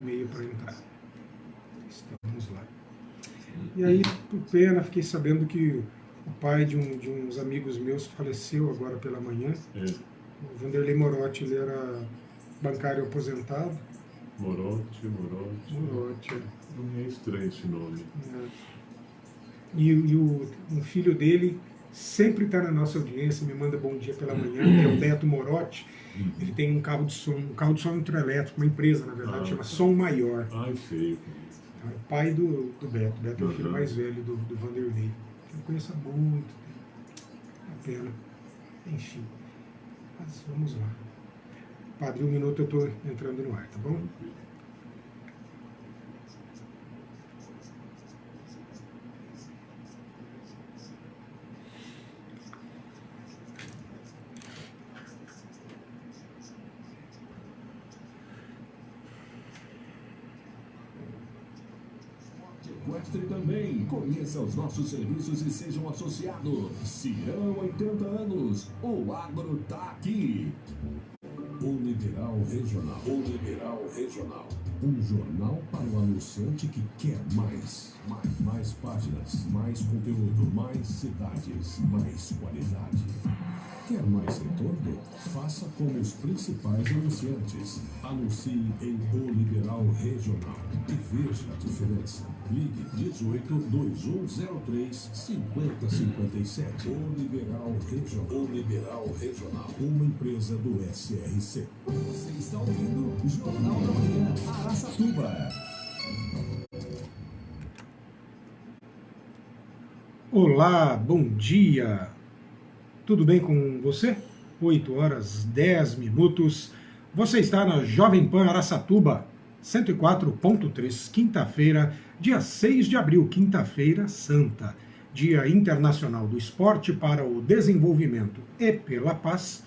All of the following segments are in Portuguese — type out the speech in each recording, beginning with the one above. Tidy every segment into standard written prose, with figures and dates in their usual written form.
meio para entrar. Estamos lá. E aí, por pena, fiquei sabendo que o pai de uns amigos meus faleceu agora pela manhã. O Vanderlei Morotti, ele era bancário aposentado. Morotti. Não é estranho esse nome. Um filho dele sempre está na nossa audiência, me manda bom dia pela manhã, que é o Beto Morotti. Ele tem um carro de som eletroelétrico, uma empresa, na verdade, chama Som Maior. Ah, sei. É o pai do Beto. Beto é o filho mais velho do Vanderlei. Eu conheço há muito tempo. Uma pena. Enfim. Mas vamos lá. Padre, 1 minuto eu estou entrando no ar, tá bom? Equestre também. Conheça os nossos serviços e sejam associados. Cian, 80 anos. O agro tá aqui. O Liberal Regional. Um jornal para o anunciante que quer mais. Mais páginas, mais conteúdo, mais cidades, mais qualidade. Quer mais retorno? Faça como os principais anunciantes. Anuncie em O Liberal Regional e veja a diferença. Ligue 18 2103 5057. O Liberal Regional. Uma empresa do SRC. Você está ouvindo o Jornal da Manhã, Araçatuba. Olá, bom dia. Tudo bem com você? 8h10. Você está na Jovem Pan Araçatuba, 104.3, quinta-feira, dia 6 de abril, quinta-feira santa, Dia Internacional do Esporte para o Desenvolvimento e pela Paz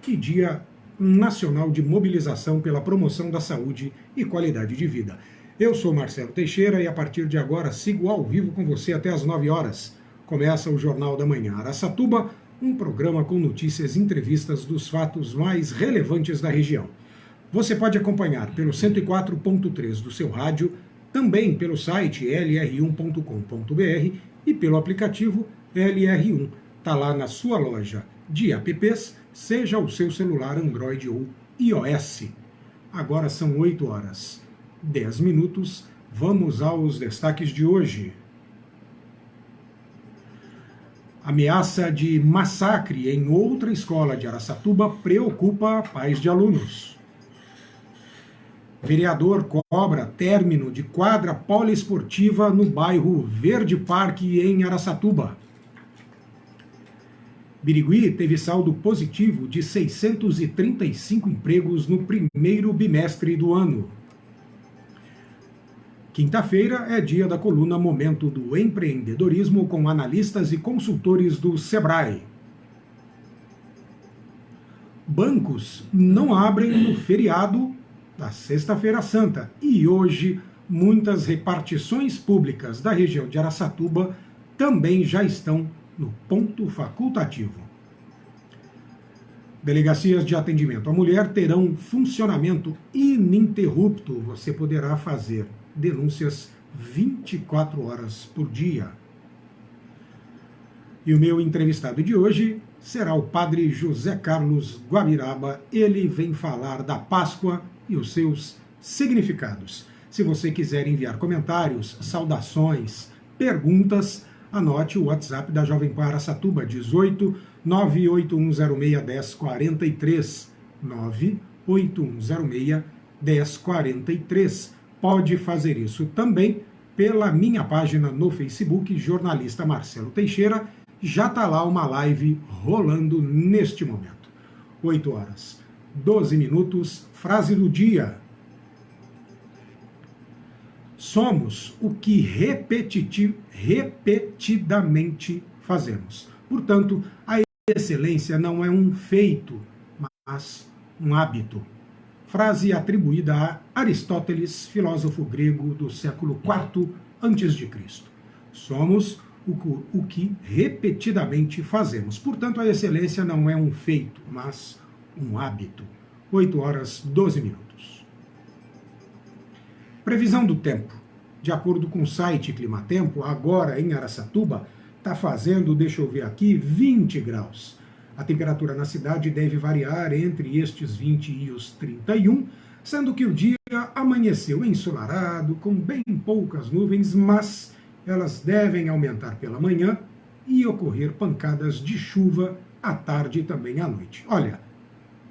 e Dia Nacional de Mobilização pela Promoção da Saúde e Qualidade de Vida. Eu sou Marcelo Teixeira e a partir de agora sigo ao vivo com você até às 9h. Começa o Jornal da Manhã Araçatuba, um programa com notícias e entrevistas dos fatos mais relevantes da região. Você pode acompanhar pelo 104.3 do seu rádio, também pelo site lr1.com.br e pelo aplicativo LR1. Está lá na sua loja de apps, seja o seu celular Android ou iOS. Agora são 8h10. Vamos aos destaques de hoje. Ameaça de massacre em outra escola de Araçatuba preocupa pais de alunos. Vereador cobra término de quadra poliesportiva no bairro Verde Parque, em Araçatuba. Birigui teve saldo positivo de 635 empregos no primeiro bimestre do ano. Quinta-feira é dia da coluna Momento do Empreendedorismo com analistas e consultores do Sebrae. Bancos não abrem no feriado da Sexta-feira Santa e hoje muitas repartições públicas da região de Araçatuba também já estão no ponto facultativo. Delegacias de atendimento à mulher terão funcionamento ininterrupto. Você poderá fazer denúncias 24 horas por dia. E o meu entrevistado de hoje será o padre José Carlos Guabiraba. Ele vem falar da Páscoa e os seus significados. Se você quiser enviar comentários, saudações, perguntas, anote o WhatsApp da Jovem Pan Araçatuba, 18 98106 1043, 98106 1043. Pode fazer isso também pela minha página no Facebook, Jornalista Marcelo Teixeira. Já está lá uma live rolando neste momento. 8h12. Frase do dia. Somos o que repetidamente fazemos. Portanto, a excelência não é um feito, mas um hábito. Frase atribuída a Aristóteles, filósofo grego do século IV a.C. Somos o que repetidamente fazemos. Portanto, a excelência não é um feito, mas um hábito. 8h12. Previsão do tempo. De acordo com o site Climatempo, agora em Araçatuba está fazendo, deixa eu ver aqui, 20 graus. A temperatura na cidade deve variar entre estes 20 e os 31, sendo que o dia amanheceu ensolarado, com bem poucas nuvens, mas elas devem aumentar pela manhã e ocorrer pancadas de chuva à tarde e também à noite. Olha,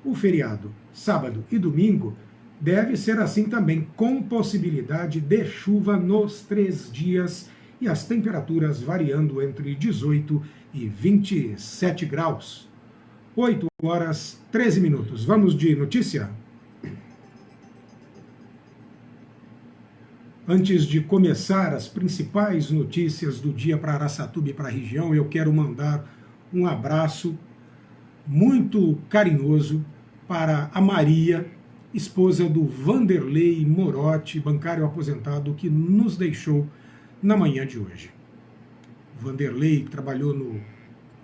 o feriado, sábado e domingo, deve ser assim também, com possibilidade de chuva nos 3 dias e as temperaturas variando entre 18 e 27 graus. 8 horas 13 minutos. Vamos de notícia? Antes de começar as principais notícias do dia para Araçatuba e para a região, eu quero mandar um abraço muito carinhoso para a Maria, esposa do Vanderlei Morotti, bancário aposentado, que nos deixou na manhã de hoje. Vanderlei trabalhou no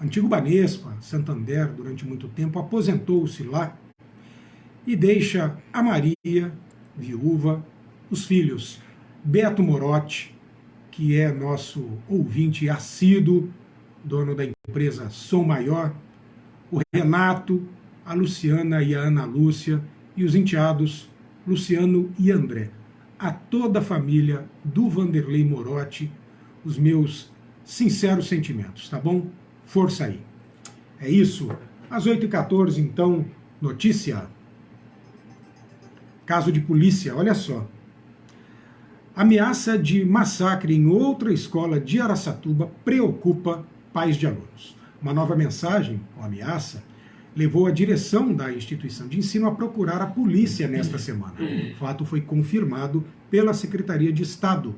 antigo Banespa, Santander, durante muito tempo, aposentou-se lá e deixa a Maria, viúva, os filhos Beto Morotti, que é nosso ouvinte assíduo, dono da empresa Som Maior, o Renato, a Luciana e a Ana Lúcia, e os enteados Luciano e André. A toda a família do Vanderlei Morotti, os meus sinceros sentimentos, tá bom? Força aí. É isso. Às 8h14, então, notícia. Caso de polícia, olha só. Ameaça de massacre em outra escola de Araçatuba preocupa pais de alunos. Uma nova mensagem, ou ameaça, levou a direção da instituição de ensino a procurar a polícia nesta semana. O fato foi confirmado pela Secretaria de Estado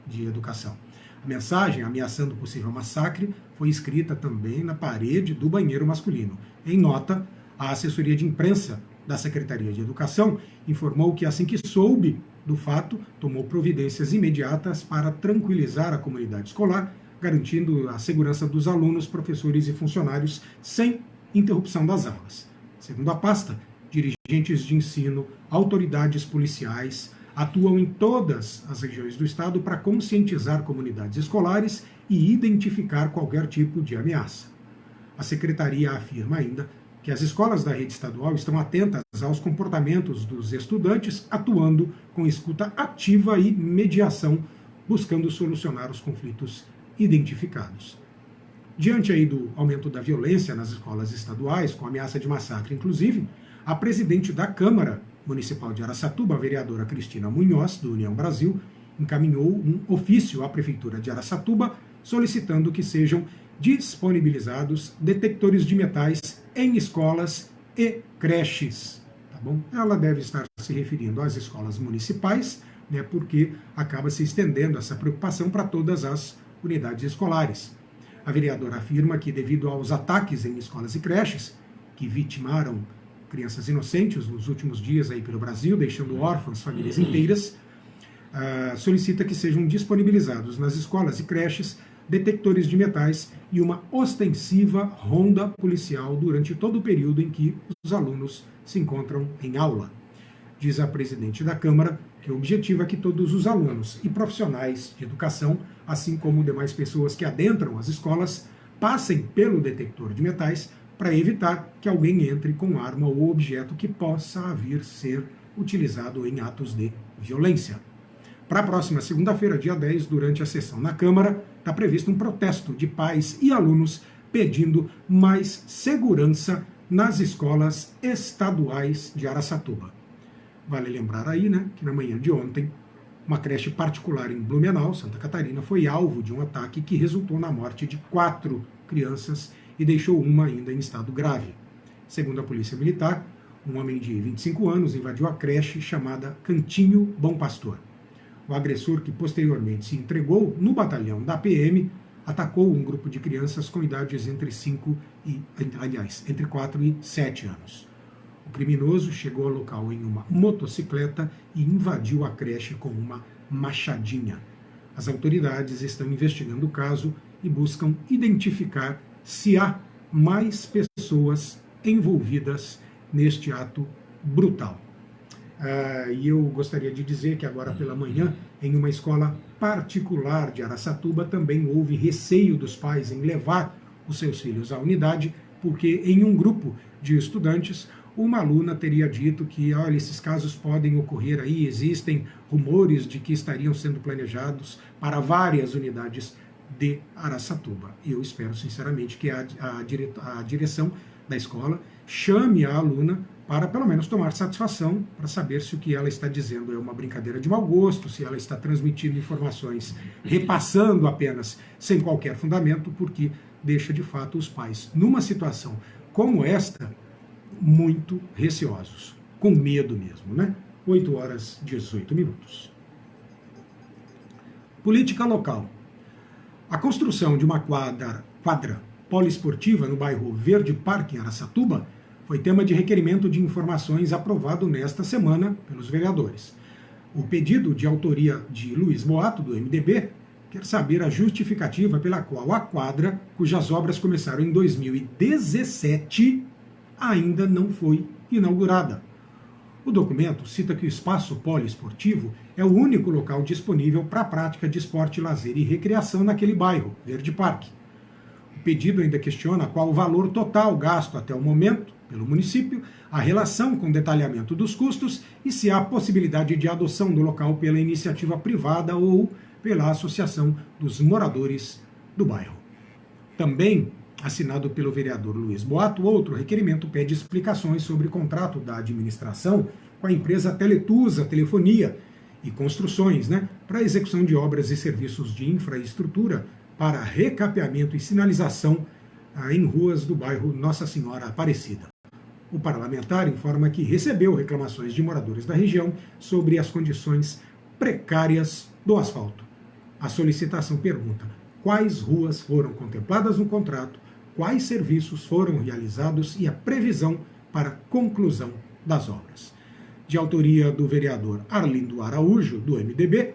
de Educação. A mensagem, ameaçando possível massacre, foi escrita também na parede do banheiro masculino. Em nota, a assessoria de imprensa da Secretaria de Educação informou que, assim que soube do fato, tomou providências imediatas para tranquilizar a comunidade escolar, garantindo a segurança dos alunos, professores e funcionários sem interrupção das aulas. Segundo a pasta, dirigentes de ensino, autoridades policiais atuam em todas as regiões do estado para conscientizar comunidades escolares e identificar qualquer tipo de ameaça. A secretaria afirma ainda que as escolas da rede estadual estão atentas aos comportamentos dos estudantes, atuando com escuta ativa e mediação, buscando solucionar os conflitos identificados. Diante aí do aumento da violência nas escolas estaduais, com ameaça de massacre inclusive, a presidente da Câmara Municipal de Araçatuba, a vereadora Cristina Munhoz, do União Brasil, encaminhou um ofício à Prefeitura de Araçatuba solicitando que sejam disponibilizados detectores de metais em escolas e creches. Tá bom? Ela deve estar se referindo às escolas municipais, né, porque acaba se estendendo essa preocupação para todas as unidades escolares. A vereadora afirma que, devido aos ataques em escolas e creches, que vitimaram crianças inocentes nos últimos dias aí pelo Brasil, deixando órfãs famílias inteiras, solicita que sejam disponibilizados nas escolas e creches detectores de metais e uma ostensiva ronda policial durante todo o período em que os alunos se encontram em aula. Diz a presidente da Câmara que o objetivo é que todos os alunos e profissionais de educação, assim como demais pessoas que adentram as escolas, passem pelo detector de metais para evitar que alguém entre com arma ou objeto que possa vir ser utilizado em atos de violência. Para a próxima segunda-feira, dia 10, durante a sessão na Câmara, está previsto um protesto de pais e alunos pedindo mais segurança nas escolas estaduais de Araçatuba. Vale lembrar aí, né, que na manhã de ontem, uma creche particular em Blumenau, Santa Catarina, foi alvo de um ataque que resultou na morte de 4 crianças e deixou uma ainda em estado grave. Segundo a Polícia Militar, um homem de 25 anos invadiu a creche chamada Cantinho Bom Pastor. O agressor, que posteriormente se entregou no batalhão da PM, atacou um grupo de crianças com idades entre 4 e 7 anos. O criminoso chegou ao local em uma motocicleta e invadiu a creche com uma machadinha. As autoridades estão investigando o caso e buscam identificar se há mais pessoas envolvidas neste ato brutal. E eu gostaria de dizer que agora pela manhã, em uma escola particular de Araçatuba, também houve receio dos pais em levar os seus filhos à unidade, porque em um grupo de estudantes, uma aluna teria dito que, olha, esses casos podem ocorrer aí, existem rumores de que estariam sendo planejados para várias unidades de Araçatuba. Eu espero sinceramente que a direção da escola chame a aluna para pelo menos tomar satisfação, para saber se o que ela está dizendo é uma brincadeira de mau gosto, se ela está transmitindo informações, repassando apenas, sem qualquer fundamento, porque deixa de fato os pais, numa situação como esta, muito receosos, com medo mesmo, né? 8h18. Política local. A construção de uma quadra poliesportiva no bairro Verde Parque, em Araçatuba, foi tema de requerimento de informações aprovado nesta semana pelos vereadores. O pedido, de autoria de Luiz Boato, do MDB, quer saber a justificativa pela qual a quadra, cujas obras começaram em 2017, ainda não foi inaugurada. O documento cita que o espaço poliesportivo é o único local disponível para a prática de esporte, lazer e recreação naquele bairro, Verde Parque. O pedido ainda questiona qual o valor total gasto até o momento pelo município, a relação com detalhamento dos custos e se há possibilidade de adoção do local pela iniciativa privada ou pela associação dos moradores do bairro. Também, assinado pelo vereador Luiz Boato, outro requerimento pede explicações sobre o contrato da administração com a empresa Teletusa Telefonia e Construções, para a execução de obras e serviços de infraestrutura para recapeamento e sinalização em ruas do bairro Nossa Senhora Aparecida. O parlamentar informa que recebeu reclamações de moradores da região sobre as condições precárias do asfalto. A solicitação pergunta quais ruas foram contempladas no contrato, quais serviços foram realizados e a previsão para conclusão das obras. De autoria do vereador Arlindo Araújo, do MDB,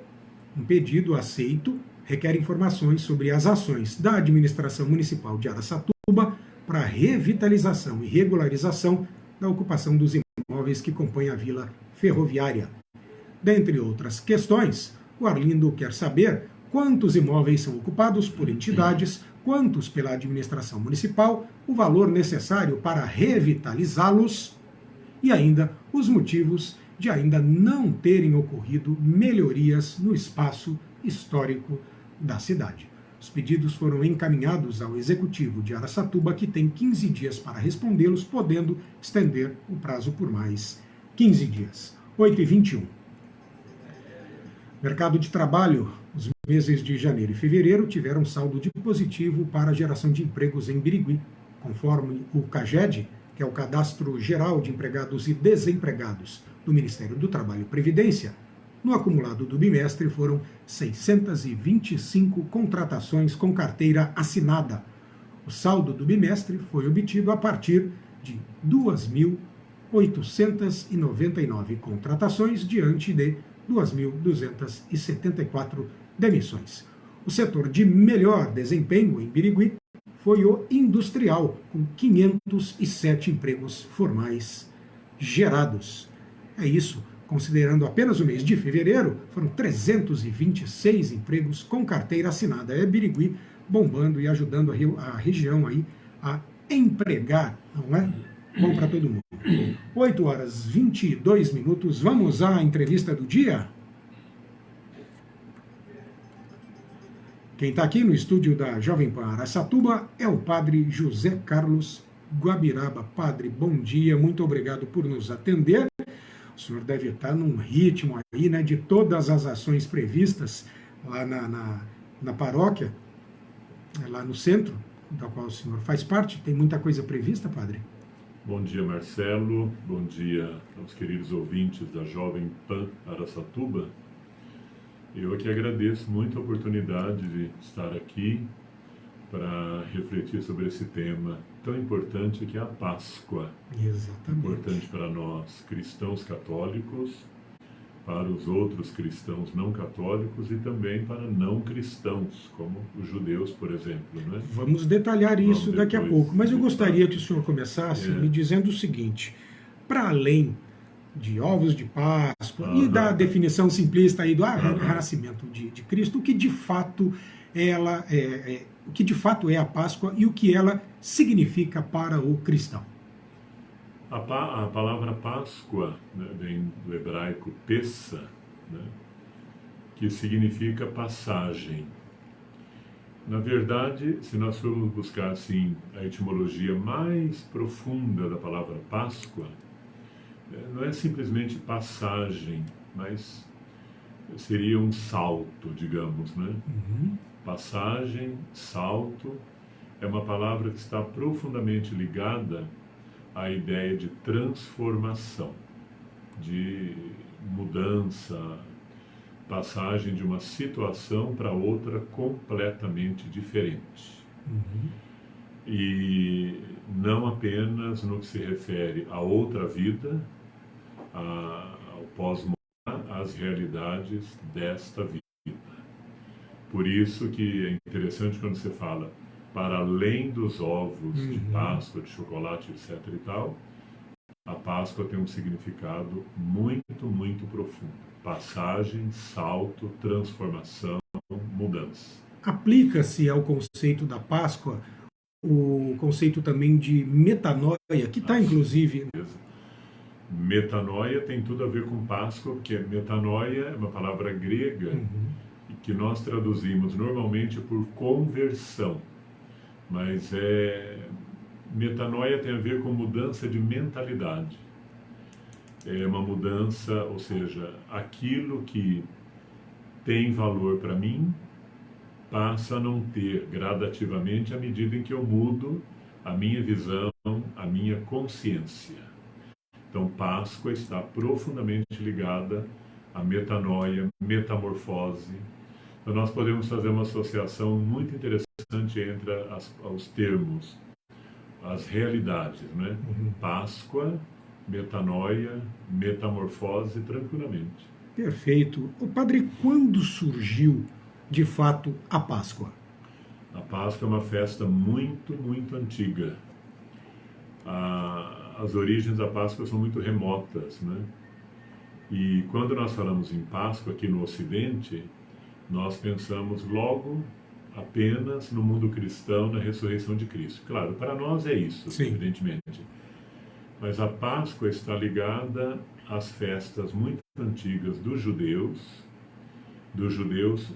um pedido aceito requer informações sobre as ações da administração municipal de Araçatuba para a revitalização e regularização da ocupação dos imóveis que compõem a Vila Ferroviária. Dentre outras questões, o Arlindo quer saber quantos imóveis são ocupados por entidades, quantos pela administração municipal, o valor necessário para revitalizá-los e ainda os motivos de ainda não terem ocorrido melhorias no espaço histórico da cidade. Os pedidos foram encaminhados ao Executivo de Araçatuba, que tem 15 dias para respondê-los, podendo estender o prazo por mais 15 dias. 8h21. Mercado de trabalho. Os meses de janeiro e fevereiro tiveram saldo de positivo para a geração de empregos em Birigui, conforme o CAGED, que é o Cadastro Geral de Empregados e Desempregados do Ministério do Trabalho e Previdência. No acumulado do bimestre foram 625 contratações com carteira assinada. O saldo do bimestre foi obtido a partir de 2.899 contratações diante de 2.274 demissões. O setor de melhor desempenho em Birigui foi o industrial, com 507 empregos formais gerados. É isso. Considerando apenas o mês de fevereiro, foram 326 empregos com carteira assinada. É Birigui bombando e ajudando a região aí a empregar, não é? Bom para todo mundo. 8h22. Vamos à entrevista do dia? Quem está aqui no estúdio da Jovem Pan Araçatuba é o padre José Carlos Guabiraba. Padre, bom dia, muito obrigado por nos atender. O senhor deve estar num ritmo aí, de todas as ações previstas lá na paróquia, lá no centro, da qual o senhor faz parte. Tem muita coisa prevista, padre? Bom dia, Marcelo. Bom dia aos queridos ouvintes da Jovem Pan Araçatuba. Eu aqui agradeço muito a oportunidade de estar aqui para refletir sobre esse tema tão importante que é a Páscoa. Exatamente. Importante para nós cristãos católicos, para os outros cristãos não católicos e também para não cristãos, como os judeus, por exemplo. Né? Vamos detalhar isso daqui a pouco, mas eu gostaria que o senhor começasse me dizendo o seguinte: para além de ovos de Páscoa e da definição simplista aí do renascimento de Cristo, o que de fato o que de fato é a Páscoa e o que ela significa para o cristão. A palavra Páscoa, né, vem do hebraico Pessa, né, que significa passagem. Na verdade, se nós formos buscar assim, a etimologia mais profunda da palavra Páscoa, não é simplesmente passagem, mas seria um salto, digamos, né? Passagem, salto, é uma palavra que está profundamente ligada à ideia de transformação, de mudança, passagem de uma situação para outra completamente diferente. E não apenas no que se refere à outra vida, ao pós-morte, às realidades desta vida. Por isso que é interessante quando você fala para além dos ovos de Páscoa, de chocolate, etc. e tal, a Páscoa tem um significado muito, muito profundo. Passagem, salto, transformação, mudança. Aplica-se ao conceito da Páscoa o conceito também de metanoia, que está inclusive... Metanoia tem tudo a ver com Páscoa, porque metanoia é uma palavra grega que nós traduzimos normalmente por conversão, mas metanoia tem a ver com mudança de mentalidade. É uma mudança, ou seja, aquilo que tem valor para mim passa a não ter gradativamente à medida em que eu mudo a minha visão, a minha consciência. Então, Páscoa está profundamente ligada à metanoia, metamorfose. Então, nós podemos fazer uma associação muito interessante entre os termos, as realidades, né? Páscoa, metanoia, metamorfose, tranquilamente. Perfeito. O padre, quando surgiu, de fato, a Páscoa? A Páscoa é uma festa muito, muito antiga. As origens da Páscoa são muito remotas, né? E quando nós falamos em Páscoa aqui no Ocidente, nós pensamos logo apenas no mundo cristão, na ressurreição de Cristo. Claro, para nós é isso, Sim, evidentemente. Mas a Páscoa está ligada às festas muito antigas dos judeus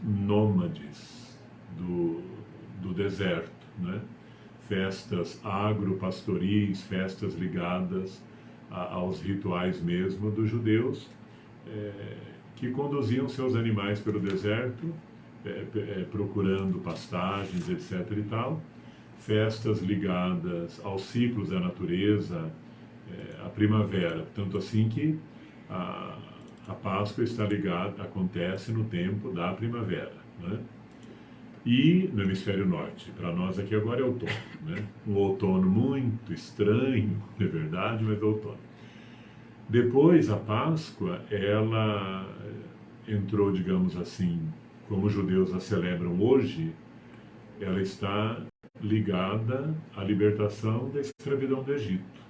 nômades do deserto, né? Festas agropastoris, festas ligadas aos rituais mesmo dos judeus, que conduziam seus animais pelo deserto, procurando pastagens, etc. e tal. Festas ligadas aos ciclos da natureza, a primavera, tanto assim que a Páscoa está ligada, acontece no tempo da primavera, né? E no hemisfério norte, para nós aqui agora é outono, né? Um outono muito estranho, é verdade, mas é outono. Depois a Páscoa, ela entrou, digamos assim, como os judeus a celebram hoje, ela está ligada à libertação da escravidão do Egito.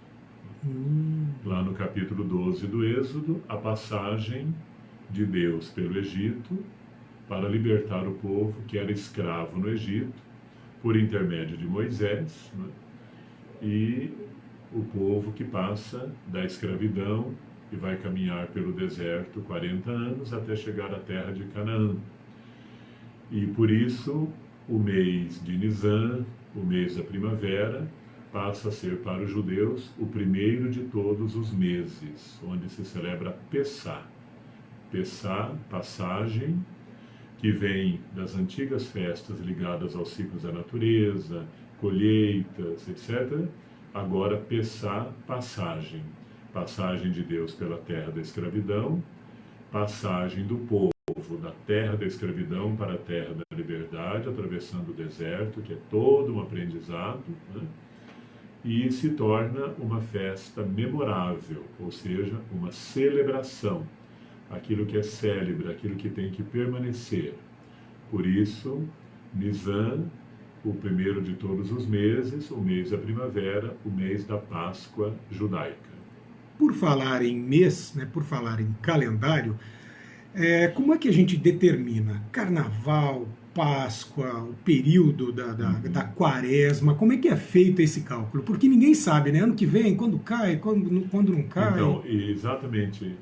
Lá no capítulo 12 do Êxodo, a passagem de Deus pelo Egito para libertar o povo que era escravo no Egito, por intermédio de Moisés, né? E o povo que passa da escravidão e vai caminhar pelo deserto 40 anos até chegar à terra de Canaã. E por isso, o mês de Nisan, o mês da primavera, passa a ser para os judeus o primeiro de todos os meses, onde se celebra Pessá. Pessá, passagem, que vem das antigas festas ligadas aos ciclos da natureza, colheitas, etc. Agora, Pessá, passagem. Passagem de Deus pela terra da escravidão, passagem do povo da terra da escravidão para a terra da liberdade, atravessando o deserto, que é todo um aprendizado, né? E se torna uma festa memorável, ou seja, uma celebração. Aquilo que é célebre, aquilo que tem que permanecer. Por isso, Nisan, o primeiro de todos os meses, o mês da primavera, o mês da Páscoa judaica. Por falar em mês, né, por falar em calendário, como é que a gente determina Carnaval, Páscoa, o período da Quaresma? Como é que é feito esse cálculo? Porque ninguém sabe, né? Ano que vem, quando cai, quando não cai. Então, exatamente,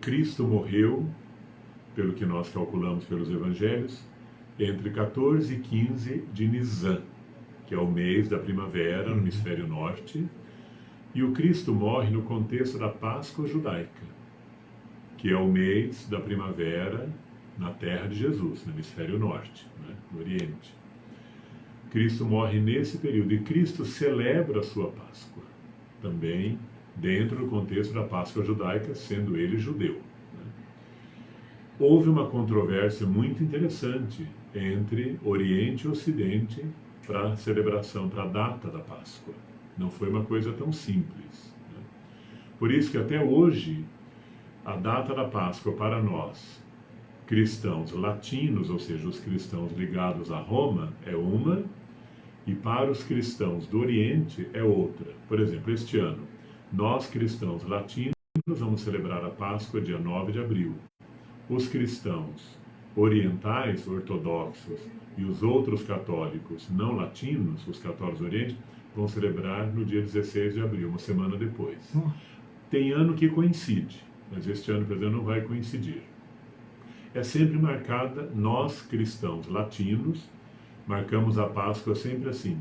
Cristo morreu, pelo que nós calculamos pelos evangelhos, entre 14 e 15 de Nisan, que é o mês da primavera no hemisfério norte, e o Cristo morre no contexto da Páscoa judaica, que é o mês da primavera na terra de Jesus, no hemisfério norte, né, no Oriente. Cristo morre nesse período e Cristo celebra a sua Páscoa, também dentro do contexto da Páscoa judaica, sendo ele judeu. Né. Houve uma controvérsia muito interessante entre Oriente e Ocidente para a celebração, para a data da Páscoa. Não foi uma coisa tão simples. Né. Por isso que até hoje, a data da Páscoa para nós, cristãos latinos, ou seja, os cristãos ligados a Roma, é uma, e para os cristãos do Oriente é outra. Por exemplo, este ano, nós cristãos latinos vamos celebrar a Páscoa dia 9 de abril. Os cristãos orientais, ortodoxos, e os outros católicos não latinos, os católicos do Oriente, vão celebrar no dia 16 de abril, uma semana depois. Tem ano que coincide, mas este ano, por exemplo, não vai coincidir. É sempre marcada, nós cristãos latinos, marcamos a Páscoa sempre assim,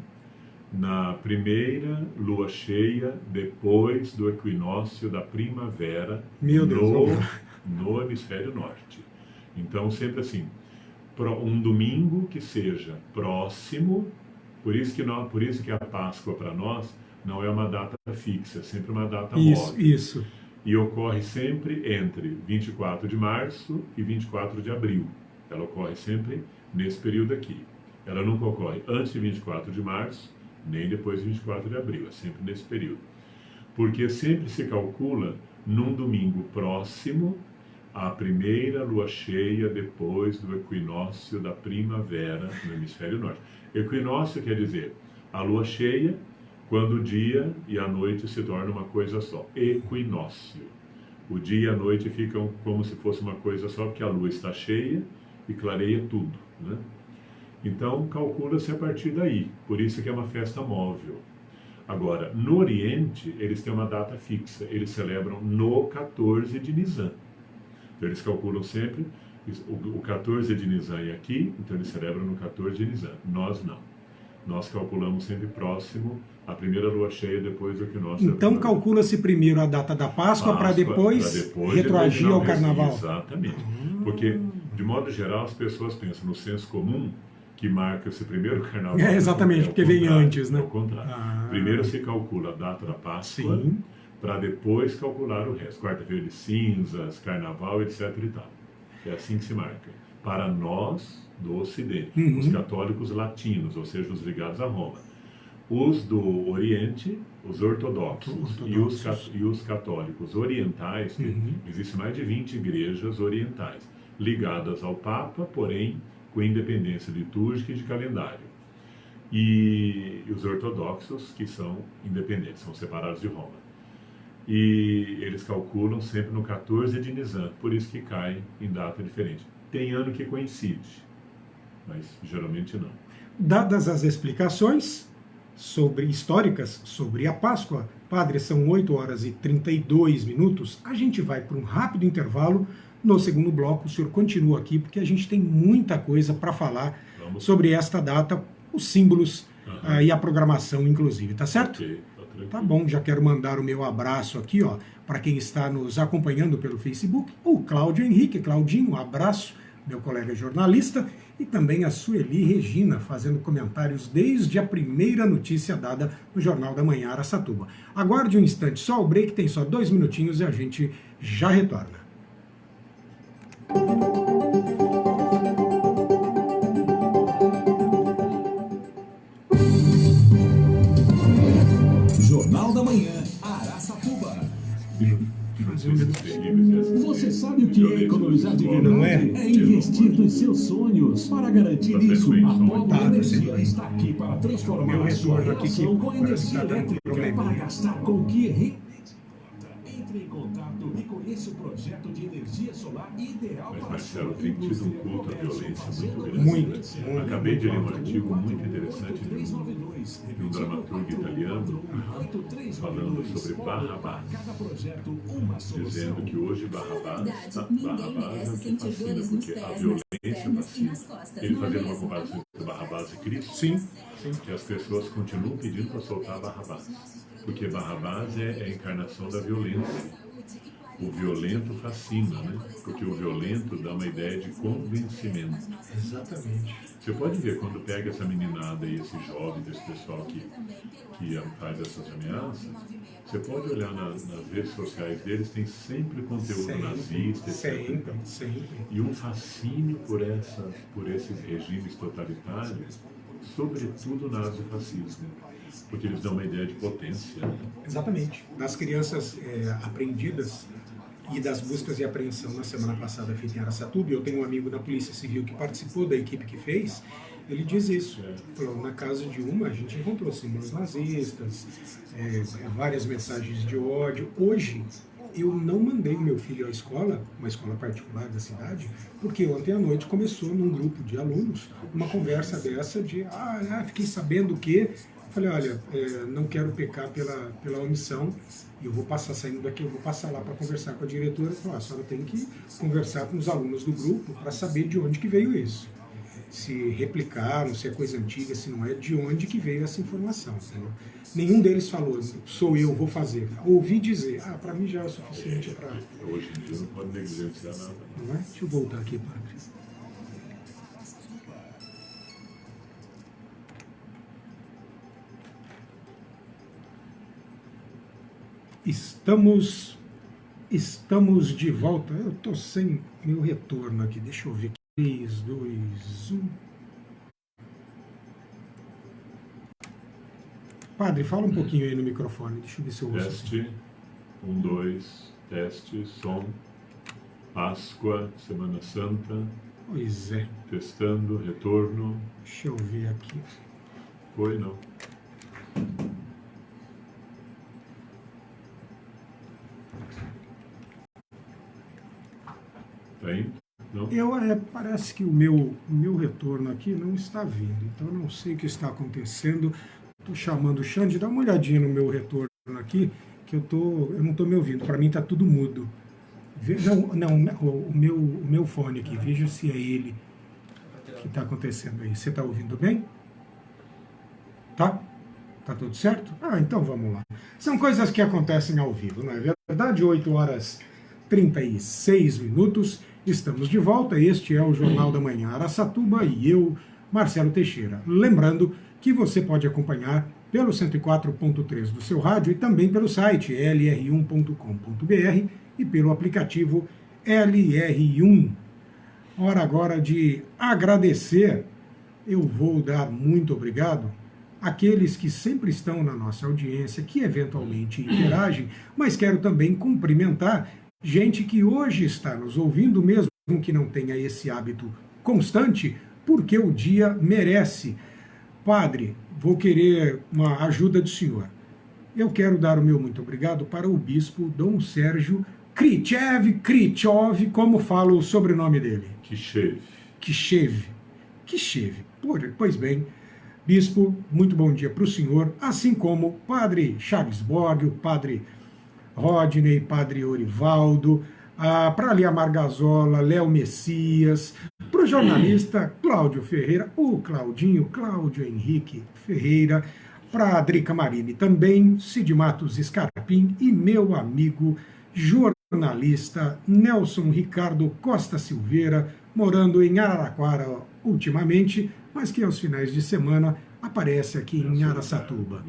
na primeira lua cheia, depois do equinócio da primavera, no hemisfério norte. Então, sempre assim, um domingo que seja próximo, por isso que a Páscoa para nós não é uma data fixa, é sempre uma data móvel. Isso. E ocorre sempre entre 24 de março e 24 de abril. Ela ocorre sempre nesse período aqui. Ela nunca ocorre antes de 24 de março, nem depois de 24 de abril. É sempre nesse período. Porque sempre se calcula num domingo próximo à primeira lua cheia depois do equinócio da primavera no hemisfério norte. Equinócio quer dizer a lua cheia, quando o dia e a noite se tornam uma coisa só. Equinócio. O dia e a noite ficam como se fosse uma coisa só, porque a lua está cheia e clareia tudo. Né? Então, calcula-se a partir daí. Por isso que é uma festa móvel. Agora, no Oriente, eles têm uma data fixa. Eles celebram no 14 de Nisan. Então, eles calculam sempre o 14 de Nisan é aqui, então eles celebram no 14 de Nisan. Nós não. Nós calculamos sempre próximo à primeira lua cheia depois do que nós... Então calcula-se primeiro a data da Páscoa para depois retroagir ao Carnaval. Exatamente. Porque, de modo geral, as pessoas pensam no senso comum que marca-se primeiro o Carnaval. Exatamente, porque vem antes, né? É o contrário. Primeiro se calcula a data da Páscoa para depois calcular o resto. Quarta-feira de cinzas, Carnaval, etc. e tal. É assim que se marca. Para nós do Ocidente, os católicos latinos, ou seja, os ligados a Roma. Os do Oriente, os ortodoxos. E os católicos orientais, existem mais de 20 igrejas orientais, ligadas ao Papa, porém com independência litúrgica e de calendário. E os ortodoxos, que são independentes, são separados de Roma. E eles calculam sempre no 14 de Nisan, por isso que cai em data diferente. Tem ano que coincide, mas geralmente não. Dadas as explicações históricas sobre a Páscoa, padre, são 8 horas e 32 minutos, a gente vai para um rápido intervalo. No segundo bloco, o senhor continua aqui, porque a gente tem muita coisa para falar sobre esta data, os símbolos e a programação, inclusive, tá certo? Ok, tá bom, já quero mandar o meu abraço aqui, ó, para quem está nos acompanhando pelo Facebook, o Cláudio Henrique. Claudinho, um abraço, meu colega jornalista, e também a Sueli Regina, fazendo comentários desde a primeira notícia dada no Jornal da Manhã Araçatuba. Aguarde um instante, só o break, tem só 2 minutinhos e a gente já retorna. Jornal da Manhã Araçatuba. Você Sabe o que é economizar de verdade? Não é? É investir nos seus sonhos. Para garantir isso, a Polo Tá, Energia está aqui para transformar Meu a sua retorno aqui relação que com a parece que energia tá dando elétrica probleminha. para gastar com o que realmente importa. Entre em contato e conheça o projeto de energia solar ideal Mas, para a Marcelo, sua tem tido um indústria, culto à comércio, violência fazenda, muito grande. Muito. Acabei de ler um artigo muito interessante de um dramaturgo italiano falando sobre Barrabás, dizendo que hoje Barrabás é o que fascina, porque a violência fascina. Ele fazendo uma comparação entre Barrabás e Cristo, Sim. que as pessoas continuam pedindo para soltar Barrabás, porque Barrabás é a encarnação da violência. O violento fascina, né? Porque o violento dá uma ideia de convencimento. Exatamente. Você pode ver quando pega essa meninada e esse jovem, esse pessoal que faz essas ameaças, você pode olhar nas redes sociais deles, tem sempre conteúdo nazista, etc. Sempre. E um fascínio por esses regimes totalitários, sobretudo o nazifascismo, porque eles dão uma ideia de potência. Exatamente. Das crianças apreendidas e das buscas e apreensão na semana passada feita em Araçatuba, eu tenho um amigo da Polícia Civil que participou da equipe que fez, ele diz isso. Falou, na casa de uma a gente encontrou símbolos nazistas, várias mensagens de ódio. Hoje, eu não mandei meu filho à escola, uma escola particular da cidade, porque ontem à noite começou num grupo de alunos uma conversa dessa de, fiquei sabendo que... Falei, olha, não quero pecar pela omissão, e eu vou passar, saindo daqui, eu vou passar lá para conversar com a diretora. Falei, a senhora tem que conversar com os alunos do grupo para saber de onde que veio isso. Se replicaram, se é coisa antiga, se não é, de onde que veio essa informação. Entendeu? Nenhum deles falou, sou eu, vou fazer. Ouvi dizer, para mim já é o suficiente para... Hoje em dia não pode negligenciar nada. Não é? Deixa eu voltar aqui, padre. Estamos de volta. Eu estou sem meu retorno aqui. Deixa eu ver. 3, 2, 1. Padre, fala um pouquinho aí no microfone. Deixa eu ver se eu ouço. Teste. 1, 2. Teste. Som. Páscoa. Semana Santa. Pois é. Testando. Retorno. Deixa eu ver aqui. Foi, não? Tá indo? Não? Parece que o meu retorno aqui não está vindo, então eu não sei o que está acontecendo. Estou chamando o Xande, dá uma olhadinha no meu retorno aqui, que eu não estou me ouvindo, para mim está tudo mudo. O meu fone aqui, veja se é ele que está acontecendo aí. Você está ouvindo bem? Tá? Tá tudo certo? Então vamos lá. São coisas que acontecem ao vivo, não é verdade? 8h36, estamos de volta. Este é o Jornal da Manhã Araçatuba e eu, Marcelo Teixeira. Lembrando que você pode acompanhar pelo 104.3 do seu rádio e também pelo site lr1.com.br e pelo aplicativo LR1. Hora agora de agradecer. Eu vou dar muito obrigado àqueles que sempre estão na nossa audiência, que eventualmente interagem, mas quero também cumprimentar gente que hoje está nos ouvindo, mesmo que não tenha esse hábito constante, porque o dia merece. Padre, vou querer uma ajuda do senhor. Eu quero dar o meu muito obrigado para o bispo Dom Sérgio Krichov, como fala o sobrenome dele? Kishev. Pois bem, bispo, muito bom dia para o senhor, assim como padre Charles Borg, o padre Rodney, padre Orivaldo, para Lia Margazola, Léo Messias, para o jornalista Cláudio Ferreira, o Cláudio Henrique Ferreira, para a Drica Marini também, Cid Matos Scarpim e meu amigo jornalista Nelson Ricardo Costa Silveira, morando em Araraquara ultimamente, mas que aos finais de semana aparece aqui em Araçatuba.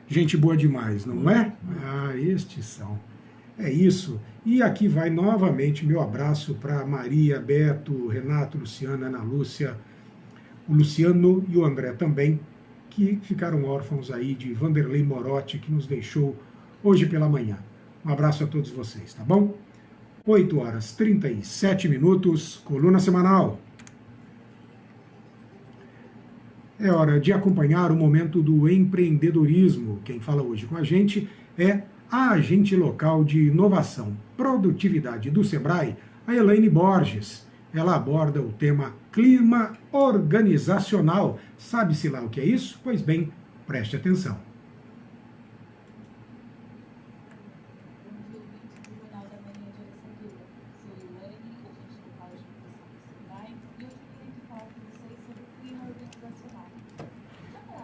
Gente boa demais, não é? Estes são. É isso. E aqui vai novamente meu abraço para Maria, Beto, Renato, Luciana, Ana Lúcia, o Luciano e o André também, que ficaram órfãos aí de Vanderlei Morotti, que nos deixou hoje pela manhã. Um abraço a todos vocês, tá bom? 8 horas 37 minutos, coluna semanal. É hora de acompanhar o momento do empreendedorismo. Quem fala hoje com a gente é a agente local de inovação, produtividade do Sebrae, a Elaine Borges. Ela aborda o tema clima organizacional. Sabe-se lá o que é isso? Pois bem, preste atenção.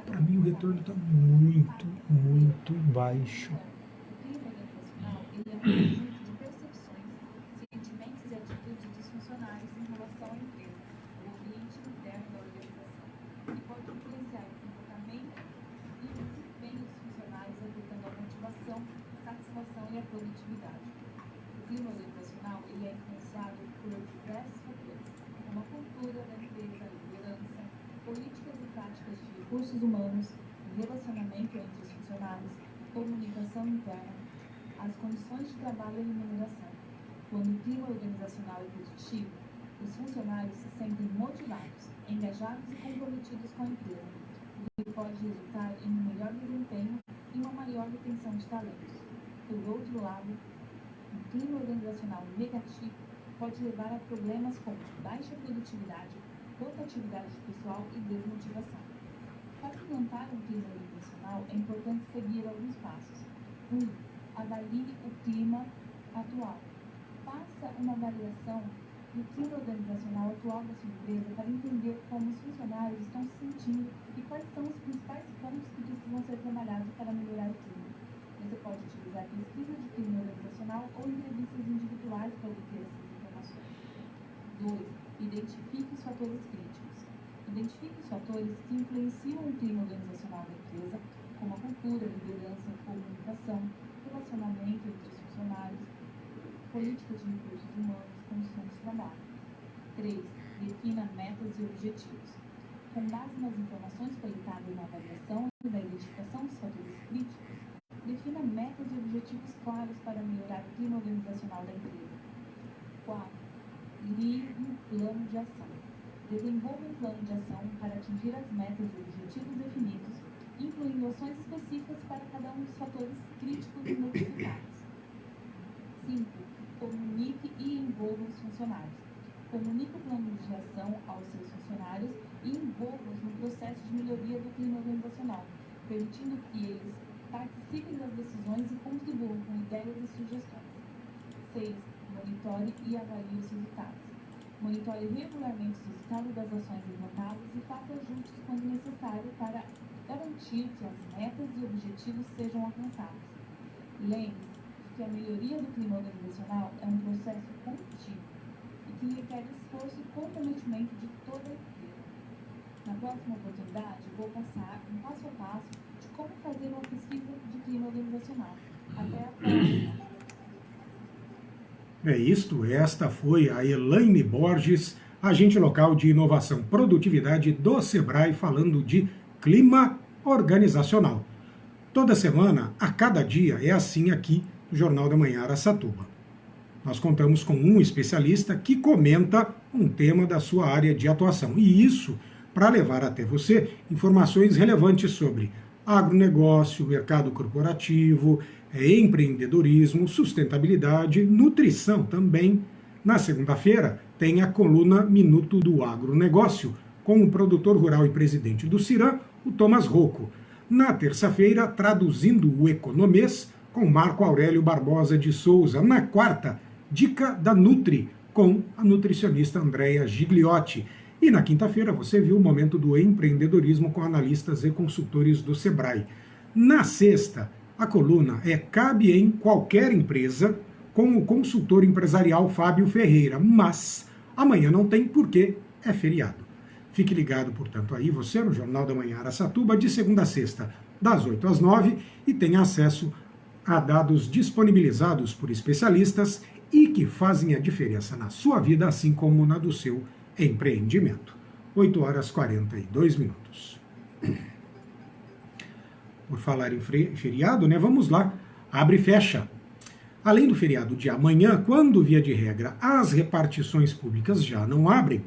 Para mim o retorno está muito, muito baixo. O clima organizacional ele é um conjunto de percepções, sentimentos e atitudes dos funcionários em relação à empresa, o ambiente interno da organização, e pode influenciar o comportamento e o desempenho dos funcionários, afetando a motivação, a satisfação e a produtividade. O clima organizacional ele é influenciado por diversos fatores, como a cultura da empresa, a liderança, políticas e práticas de recursos humanos, o relacionamento entre os funcionários, comunicação interna, as condições de trabalho e remuneração. Quando o clima organizacional é positivo, os funcionários se sentem motivados, engajados e comprometidos com a empresa, o que pode resultar em um melhor desempenho e uma maior retenção de talentos. Por outro lado, um clima organizacional negativo pode levar a problemas como baixa produtividade, rotatividade pessoal e desmotivação. Para implantar um clima organizacional, é importante seguir alguns passos. 1. Avalie o clima atual. Faça uma avaliação do clima organizacional atual da sua empresa para entender como os funcionários estão se sentindo e quais são os principais pontos que precisam ser trabalhados para melhorar o clima. Você pode utilizar pesquisas de clima organizacional ou entrevistas individuais para obter essas informações. 2. Identifique os fatores críticos. Identifique os fatores que influenciam o clima organizacional da empresa, como a cultura, liderança, comunicação, relacionamento entre os funcionários, política de recursos humanos, condições de trabalho. 3. Defina metas e objetivos. Com base nas informações coletadas na avaliação e na identificação dos fatores críticos, defina metas e objetivos claros para melhorar o clima organizacional da empresa. 4. Crie um plano de ação. Desenvolva um plano de ação para atingir as metas e objetivos definidos, incluindo ações específicas para cada um dos fatores críticos identificados. 5. Comunique e envolva os funcionários. Comunique o plano de ação aos seus funcionários e envolva-os no processo de melhoria do clima organizacional, permitindo que eles participem das decisões e contribuam com ideias e sugestões. 6. Monitore e avalie os resultados. Monitore regularmente os resultados das ações implantadas e faça ajustes quando necessário para garantir que as metas e objetivos sejam alcançados. Lembre-se que a melhoria do clima organizacional é um processo contínuo e que requer esforço e comprometimento de toda a empresa. Na próxima oportunidade, vou passar um passo a passo de como fazer uma pesquisa de clima organizacional. Até a próxima! É isto, esta foi a Elaine Borges, agente local de inovação e produtividade do Sebrae, falando de clima organizacional. Toda semana, a cada dia, é assim aqui no Jornal da Manhã Araçatuba. Nós contamos com um especialista que comenta um tema da sua área de atuação. E isso para levar até você informações relevantes sobre agronegócio, mercado corporativo, empreendedorismo, sustentabilidade, nutrição também. Na segunda-feira tem a coluna Minuto do Agronegócio, com o produtor rural e presidente do CIRAM, o Thomas Rocco. Na terça-feira, traduzindo o Economês, com Marco Aurélio Barbosa de Souza. Na quarta, Dica da Nutri, com a nutricionista Andréa Gigliotti. E na quinta-feira você viu o Momento do Empreendedorismo com analistas e consultores do Sebrae. Na sexta, a coluna é Cabe em Qualquer Empresa, com o consultor empresarial Fábio Ferreira. Mas amanhã não tem porque é feriado. Fique ligado, portanto, aí você no Jornal da Manhã Araçatuba, de segunda a sexta, das 8 às 9, e tenha acesso a dados disponibilizados por especialistas e que fazem a diferença na sua vida, assim como na do seu empreendimento. 8 horas e 42 minutos. Por falar em feriado, né? Vamos lá. Abre e fecha. Além do feriado de amanhã, quando, via de regra, as repartições públicas já não abrem,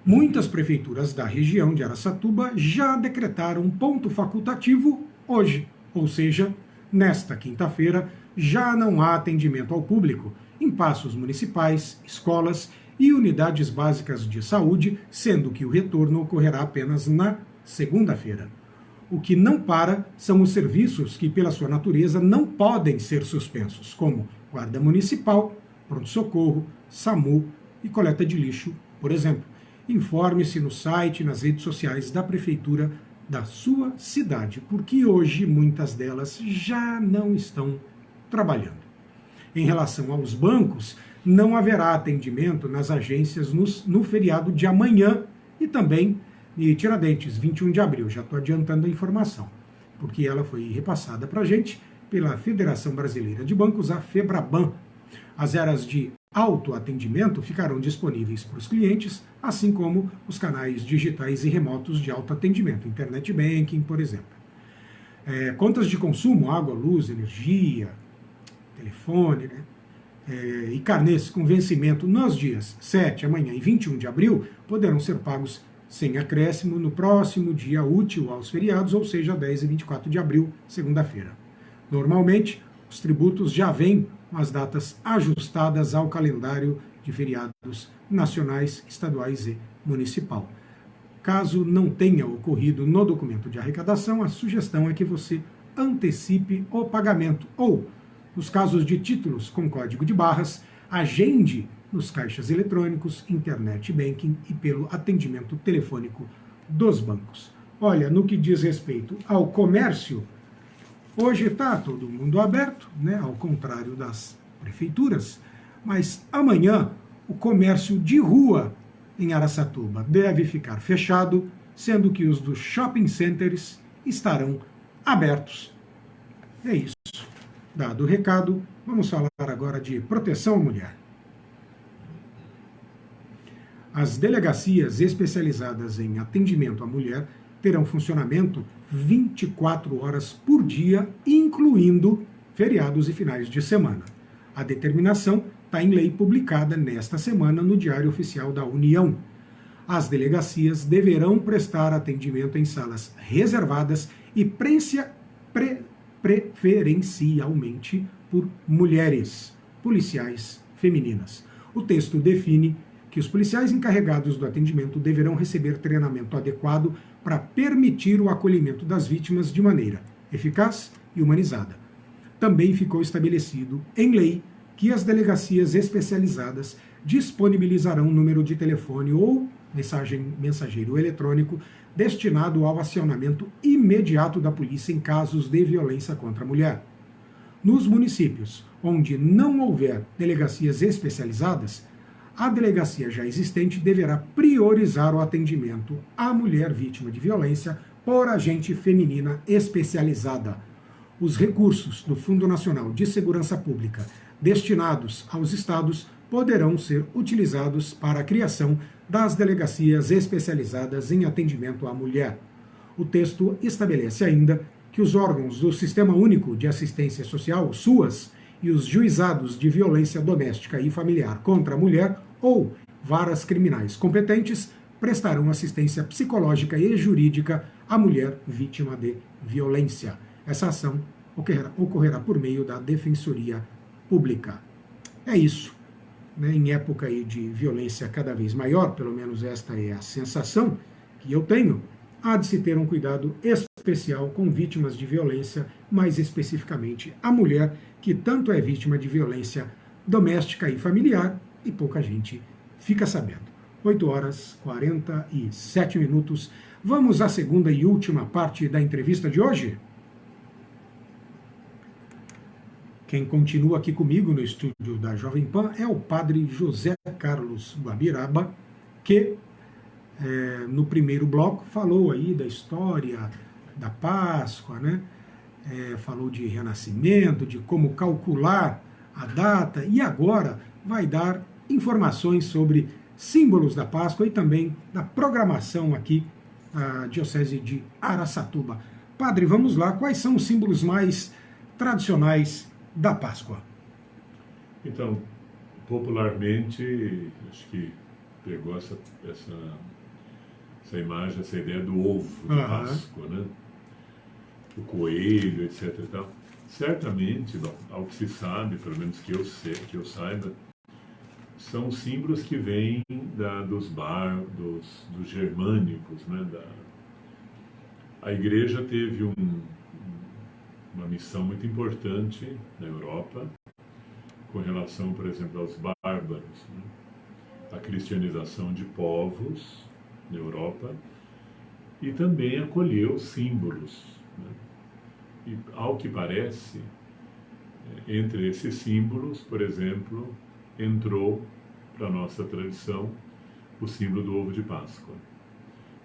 muitas prefeituras da região de Araçatuba já decretaram ponto facultativo hoje, ou seja, nesta quinta-feira, já não há atendimento ao público em passos municipais, escolas e unidades básicas de saúde, sendo que o retorno ocorrerá apenas na segunda-feira. O que não para são os serviços que, pela sua natureza, não podem ser suspensos, como Guarda Municipal, Pronto-Socorro, SAMU e coleta de lixo, por exemplo. Informe-se no site e nas redes sociais da Prefeitura da sua cidade, porque hoje muitas delas já não estão trabalhando. Em relação aos bancos, não haverá atendimento nas agências no feriado de amanhã e também em Tiradentes, 21 de abril. Já estou adiantando a informação, porque ela foi repassada para a gente pela Federação Brasileira de Bancos, a FEBRABAN. As eras de autoatendimento ficarão disponíveis para os clientes, assim como os canais digitais e remotos de autoatendimento, internet banking, por exemplo. Contas de consumo, água, luz, energia, telefone, e carnês com vencimento nos dias 7, amanhã e 21 de abril poderão ser pagos sem acréscimo no próximo dia útil aos feriados, ou seja, 10 e 24 de abril, segunda-feira. Normalmente, os tributos já vêm com as datas ajustadas ao calendário de feriados nacionais, estaduais e municipal. Caso não tenha ocorrido no documento de arrecadação, a sugestão é que você antecipe o pagamento ou, nos casos de títulos com código de barras, agende nos caixas eletrônicos, internet banking e pelo atendimento telefônico dos bancos. Olha, no que diz respeito ao comércio, hoje está todo mundo aberto, ao contrário das prefeituras, mas amanhã o comércio de rua em Araçatuba deve ficar fechado, sendo que os dos shopping centers estarão abertos. É isso. Dado o recado, vamos falar agora de proteção à mulher. As delegacias especializadas em atendimento à mulher terão funcionamento 24 horas por dia, incluindo feriados e finais de semana. A determinação está em lei publicada nesta semana no Diário Oficial da União. As delegacias deverão prestar atendimento em salas reservadas e preferencialmente por mulheres, policiais femininas. O texto define que os policiais encarregados do atendimento deverão receber treinamento adequado para permitir o acolhimento das vítimas de maneira eficaz e humanizada. Também ficou estabelecido em lei que as delegacias especializadas disponibilizarão número de telefone ou mensageiro eletrônico destinado ao acionamento imediato da polícia em casos de violência contra a mulher. Nos municípios onde não houver delegacias especializadas, a delegacia já existente deverá priorizar o atendimento à mulher vítima de violência por agente feminina especializada. Os recursos do Fundo Nacional de Segurança Pública destinados aos estados poderão ser utilizados para a criação das delegacias especializadas em atendimento à mulher. O texto estabelece ainda que os órgãos do Sistema Único de Assistência Social, SUAS, e os juizados de violência doméstica e familiar contra a mulher ou varas criminais competentes prestarão assistência psicológica e jurídica à mulher vítima de violência. Essa ação ocorrerá por meio da Defensoria Pública. É isso. Em época de violência cada vez maior, pelo menos esta é a sensação que eu tenho, há de se ter um cuidado especial com vítimas de violência, mais especificamente a mulher, que tanto é vítima de violência doméstica e familiar, e pouca gente fica sabendo. 8 horas 47 minutos. Vamos à segunda e última parte da entrevista de hoje? Quem continua aqui comigo no estúdio da Jovem Pan é o padre José Carlos Guabiraba, que no primeiro bloco falou aí da história da Páscoa, falou de renascimento, de como calcular a data, e agora vai dar informações sobre símbolos da Páscoa e também da programação aqui da Diocese de Araçatuba. Padre, vamos lá, quais são os símbolos mais tradicionais da Páscoa? Então, popularmente, acho que pegou essa imagem, essa ideia do ovo de Páscoa, né? O coelho, etc. e tal. Certamente, ao que se sabe, pelo menos que eu saiba, são símbolos que vêm dos germânicos, né? A igreja teve uma missão muito importante na Europa, com relação, por exemplo, aos bárbaros, né? A cristianização de povos na Europa, e também acolheu símbolos, né? E, ao que parece, entre esses símbolos, por exemplo, entrou para a nossa tradição o símbolo do ovo de Páscoa.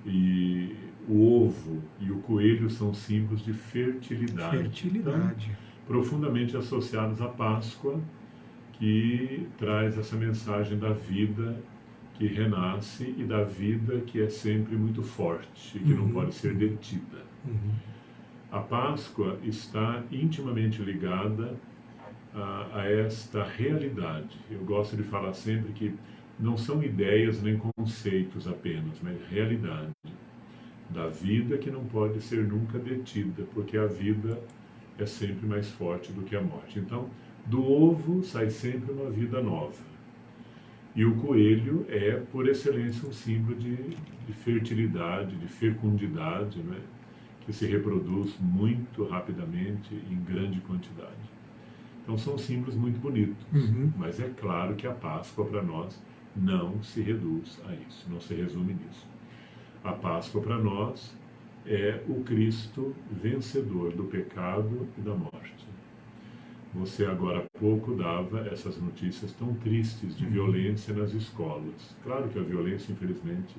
E o ovo e o coelho são símbolos de fertilidade. Então, profundamente associados à Páscoa, que traz essa mensagem da vida que renasce e da vida que é sempre muito forte, que não pode ser detida. A Páscoa está intimamente ligada a esta realidade. Eu gosto de falar sempre que não são ideias nem conceitos apenas, mas realidade da vida que não pode ser nunca detida, porque a vida é sempre mais forte do que a morte. Então, do ovo sai sempre uma vida nova. E o coelho é, por excelência, um símbolo de fertilidade, de fecundidade, né? Que se reproduz muito rapidamente, em grande quantidade. Então são símbolos muito bonitos, mas é claro que a Páscoa para nós não se reduz a isso, não se resume nisso. A Páscoa para nós é o Cristo vencedor do pecado e da morte. Você agora há pouco dava essas notícias tão tristes de violência nas escolas. Claro que a violência, infelizmente,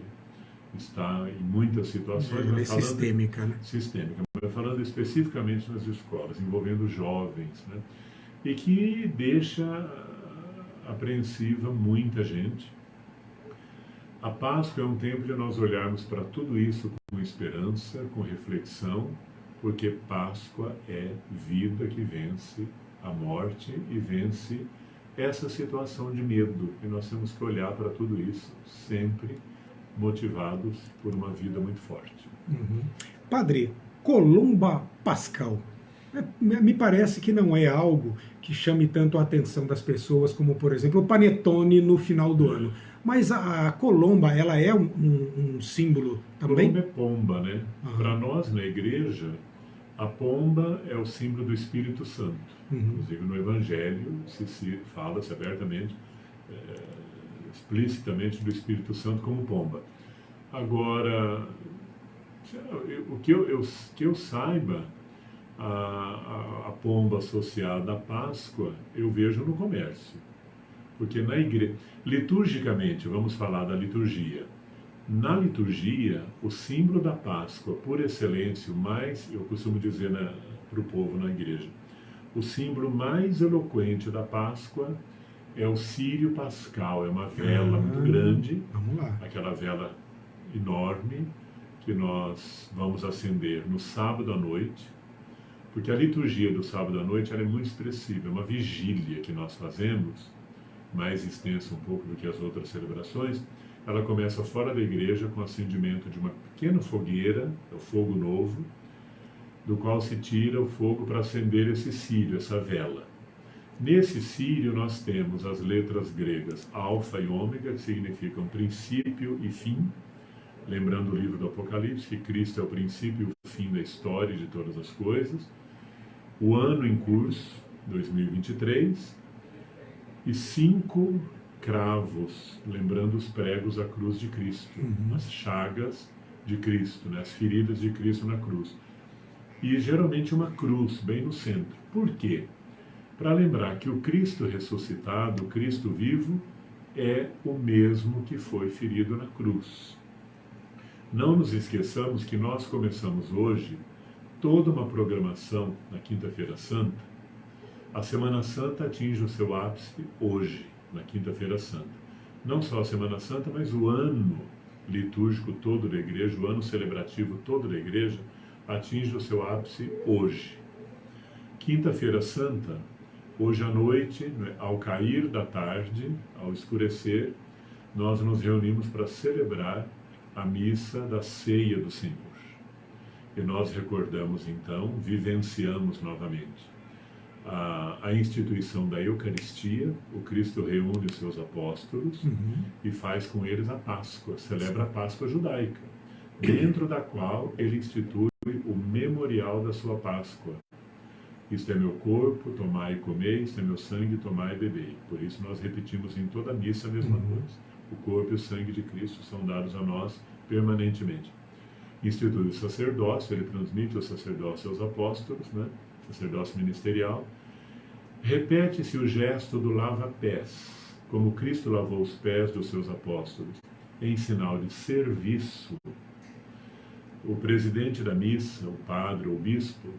está em muitas situações. Violência sistêmica, né? Sistêmica, mas falando especificamente nas escolas, envolvendo jovens, né? E que deixa apreensiva muita gente. A Páscoa é um tempo de nós olharmos para tudo isso com esperança, com reflexão, porque Páscoa é vida que vence a morte e vence essa situação de medo. E nós temos que olhar para tudo isso sempre motivados por uma vida muito forte. Padre, Colomba Pascal. Me parece que não é algo que chame tanto a atenção das pessoas como, por exemplo, o panetone no final do ano. Mas a colomba, ela é um símbolo também? Colomba é pomba, né? Para nós, na igreja, a pomba é o símbolo do Espírito Santo. Inclusive no Evangelho se fala-se abertamente, explicitamente do Espírito Santo como pomba. Agora, que eu saiba, a pomba associada à Páscoa eu vejo no comércio, porque na igreja, liturgicamente, vamos falar da liturgia. Na liturgia, o símbolo da Páscoa, por excelência, eu costumo dizer para o povo na igreja, o símbolo mais eloquente da Páscoa é o círio pascal, é uma vela muito grande, aquela vela enorme que nós vamos acender no sábado à noite, porque a liturgia do sábado à noite ela é muito expressiva, é uma vigília que nós fazemos, mais extensa um pouco do que as outras celebrações. Ela começa fora da igreja com o acendimento de uma pequena fogueira, é o fogo novo, do qual se tira o fogo para acender esse círio, essa vela. Nesse círio nós temos as letras gregas alfa e ômega, que significam princípio e fim, lembrando o livro do Apocalipse, que Cristo é o princípio e o fim da história de todas as coisas, o ano em curso, 2023, e 5 cravos, lembrando os pregos à cruz de Cristo, as chagas de Cristo, né, as feridas de Cristo na cruz. E geralmente uma cruz bem no centro. Por quê? Para lembrar que o Cristo ressuscitado, o Cristo vivo, é o mesmo que foi ferido na cruz. Não nos esqueçamos que nós começamos hoje toda uma programação na Quinta-feira Santa. A Semana Santa atinge o seu ápice hoje, na Quinta-feira Santa. Não só a Semana Santa, mas o ano litúrgico todo da igreja, o ano celebrativo todo da igreja, atinge o seu ápice hoje. Quinta-feira Santa, Hoje à noite, ao cair da tarde, ao escurecer, nós nos reunimos para celebrar a missa da ceia do Senhor. E nós recordamos então, vivenciamos novamente a instituição da Eucaristia. O Cristo reúne os seus apóstolos e faz com eles a Páscoa, celebra a Páscoa judaica, dentro da qual ele institui o memorial da sua Páscoa. Isto é meu corpo, tomai e comei, isto é meu sangue, tomai e bebei. Por isso nós repetimos em toda a missa a mesma coisa. O corpo e o sangue de Cristo são dados a nós permanentemente. Institui o sacerdócio, ele transmite o sacerdócio aos apóstolos, sacerdócio ministerial. Repete-se o gesto do lava-pés, como Cristo lavou os pés dos seus apóstolos, em sinal de serviço. O presidente da missa, o padre ou o bispo,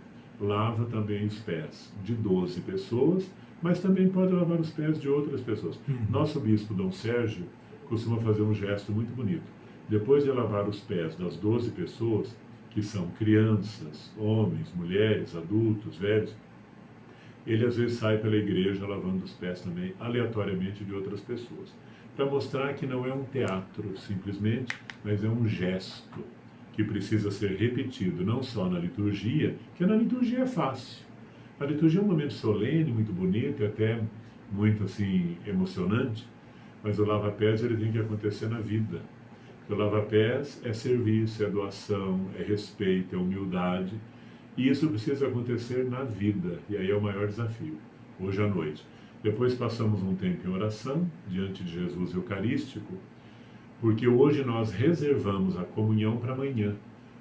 lava também os pés de 12 pessoas, mas também pode lavar os pés de outras pessoas. Nosso bispo, Dom Sérgio, costuma fazer um gesto muito bonito. Depois de lavar os pés das 12 pessoas, que são crianças, homens, mulheres, adultos, velhos, ele às vezes sai pela igreja lavando os pés também, aleatoriamente, de outras pessoas. Para mostrar que não é um teatro, simplesmente, mas é um gesto que precisa ser repetido, não só na liturgia, que na liturgia é fácil. A liturgia é um momento solene, muito bonito, e até muito assim, emocionante, mas o lava-pés ele tem que acontecer na vida. O lava-pés é serviço, é doação, é respeito, é humildade, e isso precisa acontecer na vida, e aí é o maior desafio, hoje à noite. Depois passamos um tempo em oração, diante de Jesus Eucarístico, porque hoje nós reservamos a comunhão para amanhã,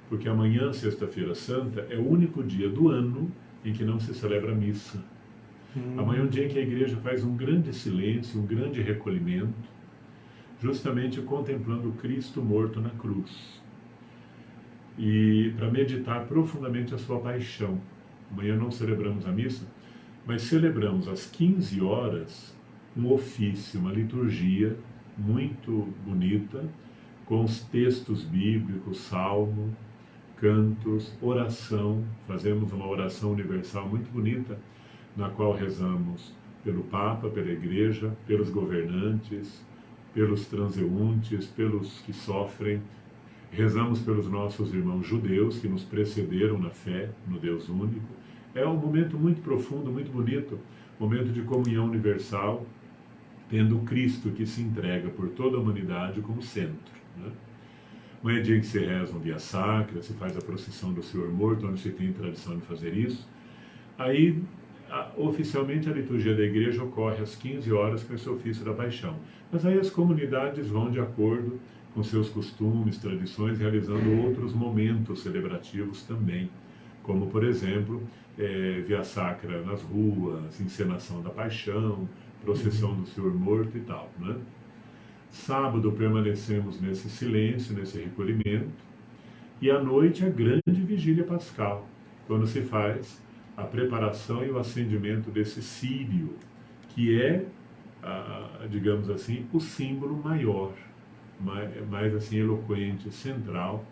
porque amanhã, Sexta-feira Santa, é o único dia do ano em que não se celebra a missa. Amanhã é um dia em que a igreja faz um grande silêncio, um grande recolhimento, justamente contemplando o Cristo morto na cruz. E para meditar profundamente a sua paixão. Amanhã não celebramos a missa, mas celebramos às 15 horas um ofício, uma liturgia muito bonita, com os textos bíblicos, salmo, cantos, oração. Fazemos uma oração universal muito bonita, na qual rezamos pelo Papa, pela Igreja, pelos governantes, pelos transeuntes, pelos que sofrem. Rezamos pelos nossos irmãos judeus que nos precederam na fé no Deus único. É um momento muito profundo, muito bonito, momento de comunhão universal, tendo Cristo que se entrega por toda a humanidade como centro. Amanhã é dia que se reza um Via Sacra, se faz a procissão do Senhor Morto, onde se tem tradição de fazer isso. Aí, oficialmente, a liturgia da igreja ocorre às 15 horas com esse ofício da paixão. Mas aí as comunidades vão de acordo com seus costumes, tradições, realizando outros momentos celebrativos também, como, por exemplo, Via Sacra nas ruas, encenação da paixão, procissão do Senhor Morto e tal, Sábado permanecemos nesse silêncio, nesse recolhimento, e à noite a grande vigília pascal, quando se faz a preparação e o acendimento desse círio, que é, digamos assim, o símbolo maior, mais assim eloquente, central,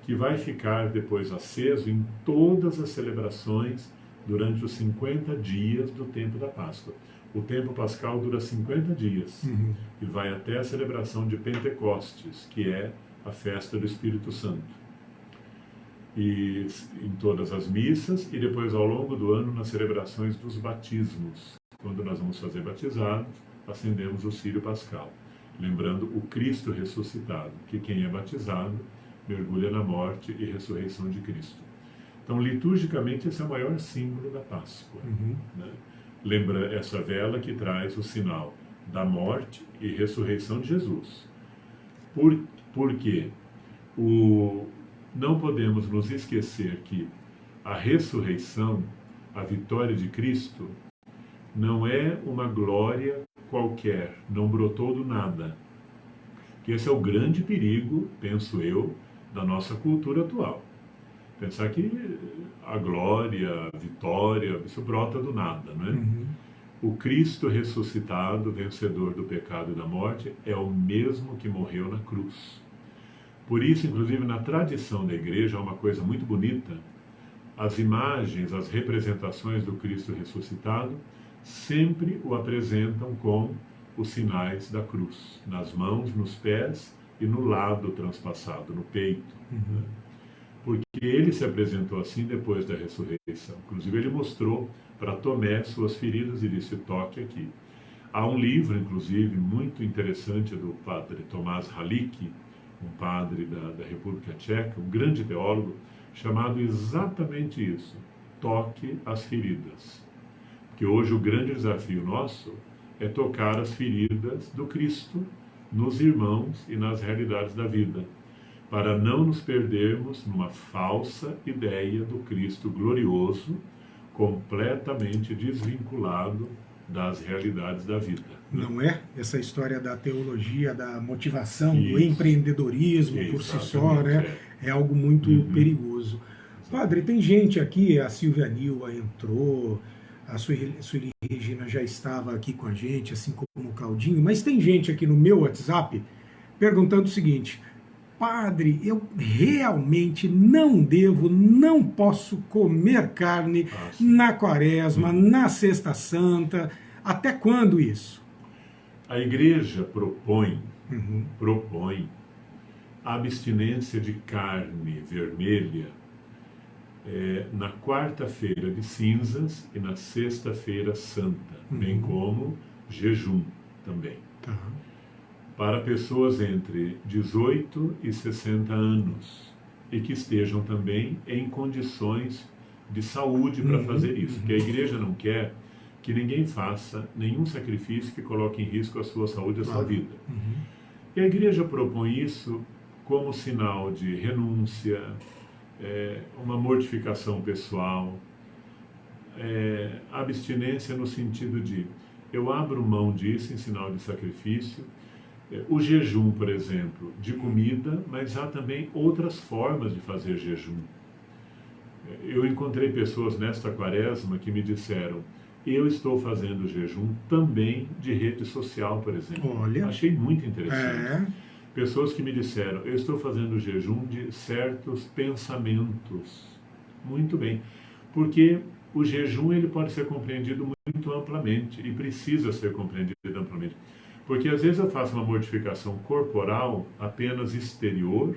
que vai ficar depois aceso em todas as celebrações durante os 50 dias do tempo da Páscoa. O tempo pascal dura 50 dias e vai até a celebração de Pentecostes, que é a festa do Espírito Santo. E em todas as missas, e depois ao longo do ano nas celebrações dos batismos. Quando nós vamos fazer batizados, acendemos o círio pascal, lembrando o Cristo ressuscitado, que quem é batizado mergulha na morte e ressurreição de Cristo. Então, liturgicamente, esse é o maior símbolo da Páscoa. Lembra essa vela que traz o sinal da morte e ressurreição de Jesus. Por quê? Não podemos nos esquecer que a ressurreição, a vitória de Cristo, não é uma glória qualquer, não brotou do nada. Que esse é o grande perigo, penso eu, da nossa cultura atual. Pensar que a glória, a vitória, isso brota do nada, O Cristo ressuscitado, vencedor do pecado e da morte, é o mesmo que morreu na cruz. Por isso, inclusive, na tradição da igreja, há uma coisa muito bonita. As imagens, as representações do Cristo ressuscitado sempre o apresentam com os sinais da cruz, nas mãos, nos pés e no lado transpassado, no peito. Né? Porque ele se apresentou assim depois da ressurreição. Inclusive ele mostrou para Tomé suas feridas e disse: toque aqui. Há um livro, inclusive, muito interessante do padre Tomás Halik, um padre da República Tcheca, um grande teólogo, chamado exatamente isso: toque as feridas. Porque hoje o grande desafio nosso é tocar as feridas do Cristo nos irmãos e nas realidades da vida, para não nos perdermos numa falsa ideia do Cristo glorioso, completamente desvinculado das realidades da vida. Não é? Essa história da teologia, da motivação, do Isso. Empreendedorismo por si só, né? É algo muito perigoso. Padre, tem gente aqui, a Silvia Nilva entrou, a Sueli Regina já estava aqui com a gente, assim como o Claudinho, mas tem gente aqui no meu WhatsApp perguntando o seguinte: padre, eu realmente não posso comer carne na Quaresma, na Sexta Santa. Até quando isso? A Igreja propõe a abstinência de carne vermelha na quarta-feira de cinzas e na sexta-feira santa, bem como jejum também. Para pessoas entre 18 e 60 anos e que estejam também em condições de saúde para fazer isso. Porque a Igreja não quer que ninguém faça nenhum sacrifício que coloque em risco a sua saúde e a sua vida. E a Igreja propõe isso como sinal de renúncia, uma mortificação pessoal, abstinência no sentido de eu abro mão disso em sinal de sacrifício. O jejum, por exemplo, de comida, mas há também outras formas de fazer jejum. Eu encontrei pessoas nesta Quaresma que me disseram: eu estou fazendo jejum também de rede social, por exemplo. Olha. Achei muito interessante. Pessoas que me disseram: eu estou fazendo jejum de certos pensamentos. Muito bem. Porque o jejum ele pode ser compreendido muito amplamente e precisa ser compreendido amplamente. Porque às vezes eu faço uma mortificação corporal apenas exterior,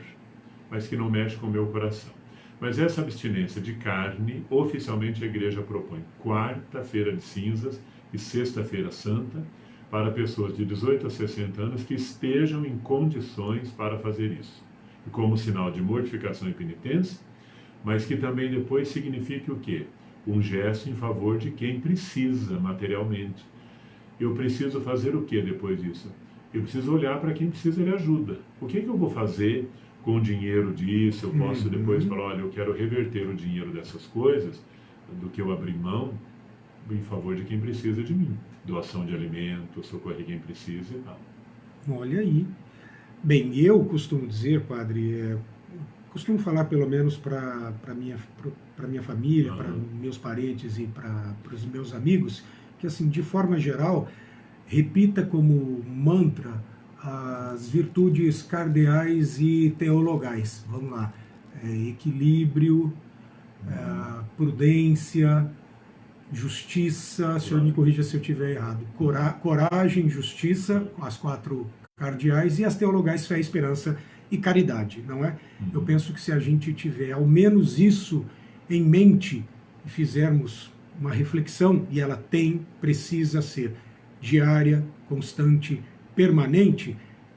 mas que não mexe com o meu coração. Mas essa abstinência de carne, oficialmente a Igreja propõe quarta-feira de cinzas e sexta-feira santa, para pessoas de 18 a 60 anos que estejam em condições para fazer isso. E como sinal de mortificação e penitência, mas que também depois signifique o quê? Um gesto em favor de quem precisa materialmente. Eu preciso fazer o que depois disso? Eu preciso olhar para quem precisa de ajuda. O que eu vou fazer com o dinheiro disso? Eu posso depois falar: olha, eu quero reverter o dinheiro dessas coisas, do que eu abrir mão, em favor de quem precisa de mim. Doação de alimentos, socorrer quem precisa e tal. Olha aí. Bem, eu costumo dizer, padre, costumo falar pelo menos para minha família, para meus parentes e para os meus amigos, que assim, de forma geral, repita como mantra as virtudes cardeais e teologais. Vamos lá. Equilíbrio, prudência, justiça, o senhor me corrija se eu estiver errado, coragem, justiça, as 4 cardeais, e as teologais, fé, esperança e caridade, não é? Eu penso que se a gente tiver ao menos isso em mente e fizermos uma reflexão, e ela precisa ser diária, constante, permanente,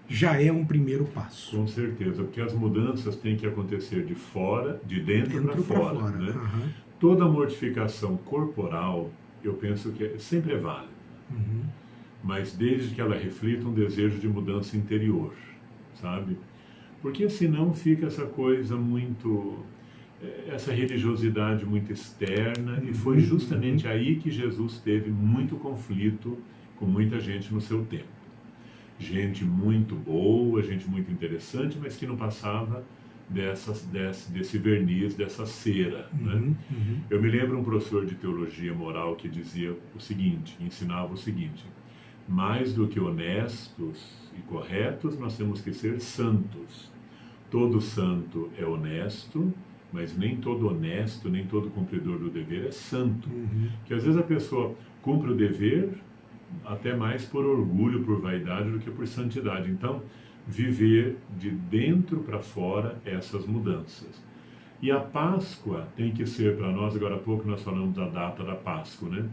já é um primeiro passo. Com certeza, porque as mudanças têm que acontecer de fora, de dentro para fora. Né? Toda mortificação corporal, eu penso que sempre é válida, mas desde que ela reflita um desejo de mudança interior, sabe? Porque senão fica essa coisa muito... essa religiosidade muito externa, e foi justamente aí que Jesus teve muito conflito com muita gente no seu tempo. Gente muito boa, gente muito interessante, mas que não passava desse verniz, dessa cera. Né? Eu me lembro um professor de teologia moral que dizia o seguinte, ensinava o seguinte: mais do que honestos e corretos, nós temos que ser santos. Todo santo é honesto, mas nem todo honesto, nem todo cumpridor do dever é santo. Que às vezes a pessoa cumpre o dever até mais por orgulho, por vaidade do que por santidade. Então, viver de dentro para fora essas mudanças. E a Páscoa tem que ser para nós, agora há pouco nós falamos da data da Páscoa, né?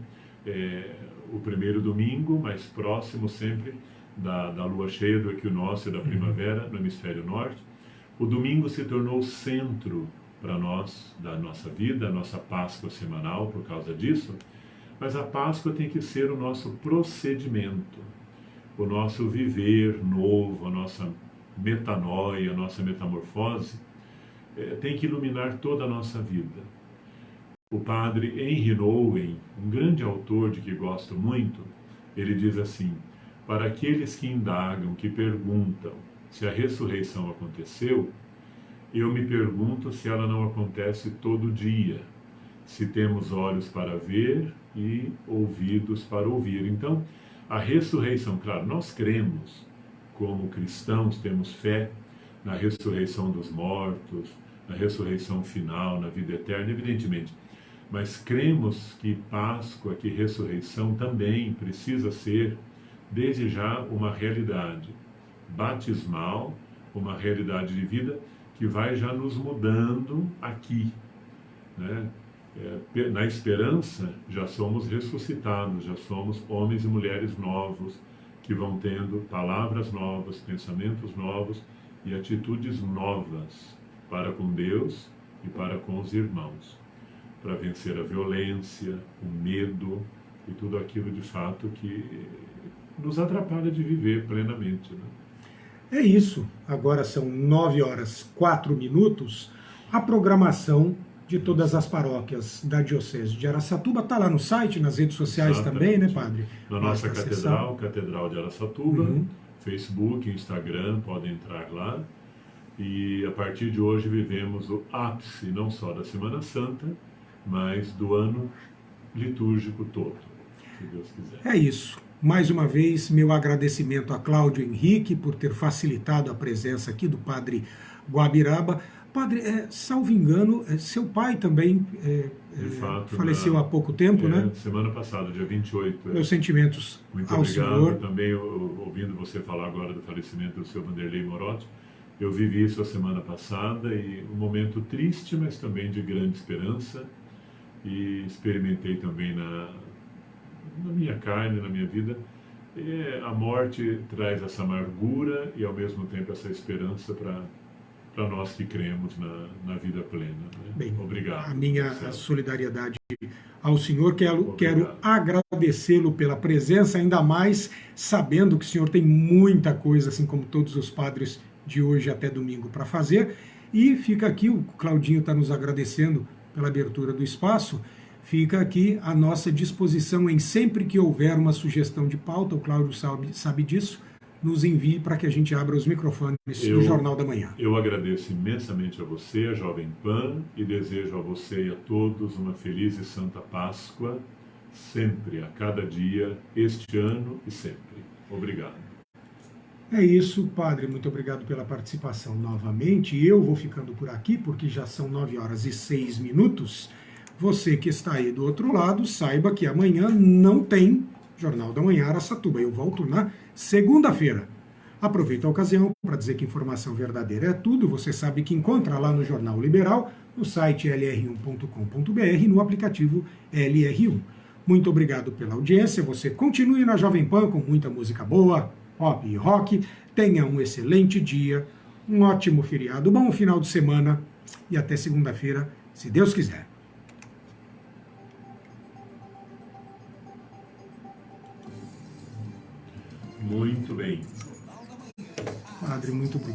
O primeiro domingo, mais próximo sempre da lua cheia do equinócio da primavera no hemisfério norte. O domingo se tornou o centro para nós, da nossa vida, a nossa Páscoa semanal por causa disso, mas a Páscoa tem que ser o nosso procedimento, o nosso viver novo, a nossa metanoia, a nossa metamorfose, tem que iluminar toda a nossa vida. O padre Henry Nouwen, um grande autor de que gosto muito, ele diz assim: para aqueles que indagam, que perguntam se a ressurreição aconteceu, eu me pergunto se ela não acontece todo dia, se temos olhos para ver e ouvidos para ouvir. Então, a ressurreição, claro, nós cremos, como cristãos, temos fé na ressurreição dos mortos, na ressurreição final, na vida eterna, evidentemente. Mas cremos que Páscoa, que ressurreição também precisa ser, desde já, uma realidade batismal, uma realidade de vida que vai já nos mudando aqui, né? Na esperança, já somos ressuscitados, já somos homens e mulheres novos, que vão tendo palavras novas, pensamentos novos e atitudes novas para com Deus e para com os irmãos, para vencer a violência, o medo e tudo aquilo de fato que nos atrapalha de viver plenamente, né? É isso. Agora são 9h04. A programação de todas as paróquias da Diocese de Araçatuba está lá no site, nas redes sociais. Exatamente. Também, né, padre? Na nossa catedral, Catedral de Araçatuba, Facebook, Instagram, podem entrar lá. E a partir de hoje vivemos o ápice não só da Semana Santa, mas do ano litúrgico todo, se Deus quiser. É isso. Mais uma vez, meu agradecimento a Cláudio Henrique por ter facilitado a presença aqui do padre Guabiraba. Padre, salvo engano, seu pai também fato, faleceu há pouco tempo, né? Semana passada, dia 28. Meus sentimentos muito ao obrigado. senhor. Também, ouvindo você falar agora do falecimento do seu Vanderlei Morotti, eu vivi isso a semana passada, e um momento triste, mas também de grande esperança, e experimentei também na minha carne, na minha vida. A morte traz essa amargura e ao mesmo tempo essa esperança para nós que cremos na vida plena. Né? Bem, obrigado. A minha solidariedade ao senhor. Quero agradecê-lo pela presença, ainda mais sabendo que o senhor tem muita coisa, assim como todos os padres de hoje até domingo, para fazer. E fica aqui, o Claudinho está nos agradecendo pela abertura do espaço. Fica aqui a nossa disposição em sempre que houver uma sugestão de pauta, o Cláudio sabe disso, nos envie para que a gente abra os microfones do Jornal da Manhã. Eu agradeço imensamente a você, a Jovem Pan, e desejo a você e a todos uma feliz e santa Páscoa, sempre, a cada dia, este ano e sempre. Obrigado. É isso, padre, muito obrigado pela participação novamente. Eu vou ficando por aqui, porque já são 9h06. Você que está aí do outro lado, saiba que amanhã não tem Jornal da Manhã Araçatuba. Eu volto na segunda-feira. Aproveito a ocasião para dizer que informação verdadeira é tudo. Você sabe que encontra lá no Jornal Liberal, no site lr1.com.br e no aplicativo LR1. Muito obrigado pela audiência. Você continue na Jovem Pan com muita música boa, pop e rock. Tenha um excelente dia, um ótimo feriado, bom final de semana e até segunda-feira, se Deus quiser. Muito bem. Padre, muito bem.